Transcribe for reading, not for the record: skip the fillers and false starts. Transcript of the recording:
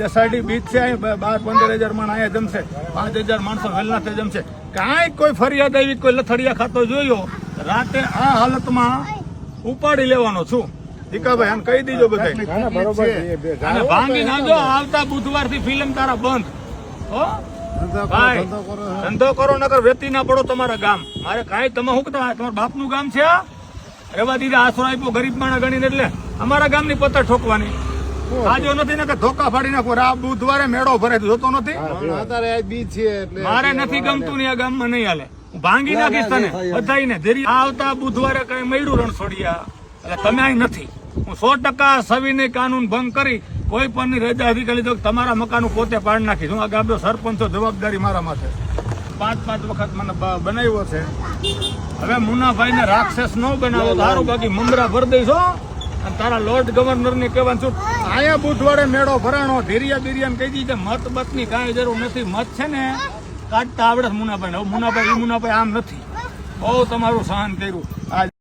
SRD beach છે, 12-15 માણસ અહીંયા જમશે, 5000 માણસો વેલનાથે જમશે. કાંઈ કોઈ ફરિયાદ આવી, કોઈ લથડિયા ખાતો જોયો, રાતે આ હાલતમાં ઉપાડી લેવાનો છું. દીકાભાઈ આને કહી દીજો બધા, અને ભાંગી નાખજો. આવતા બુધવારથી ફિલ્મ તારા બંધ. હો ભાઈ, ધંધો કરો નકર વેતી ના પડો તમારા ગામ. મારે કાંઈ તમે શું કહેતા, તમારા બાપનું ગામ છે આ? રેવા દીધા, આશરો આપ્યો ગરીબ માણસ ગણીને, એટલે અમારા ગામની પત્તર ઠોકવાની. આજો નથી ને કે ધોકા ફાડી નાખો. આ બુધવારે મેળો ભરે જોતો નથી. મારે નથી ગમતું ને આ ગામમાં નહીં હાલે. હું ભાંગી નાખીશ તને બધાઈને. આવતા બુધવારે કઈ મળ્યું રણછોડિયા, એટલે તમે અહીં નથી. હું 100% સવિનય કાનૂન ભંગ કરી કોઈ પણની રજા અધિકારી લીધો, તમારા મકાન પોતે પાડી નાખીશ. હું આ ગામનો સરપંચો, જવાબદારી મારા માથે. 5 વખત મને બનાવ્યો છે. હવે મુન્નાભાઈ ને રાક્ષસ ન બનાવો તારું, બાકી મમરા ભરી દઈશો. અને તારા લોર્ડ ગવર્નર ને કહેવાનું છું, અહીંયા બુધવારે મેળો ભરાણો. ધીરિયા બિરિયા કહી દીધે મત ની કાંઈ જરૂર નથી. મત છે ને કાઢતા આવડે મુન્નાભાઈ. મુન્નાભાઈ આમ નથી. બહુ તમારું સહન કર્યું.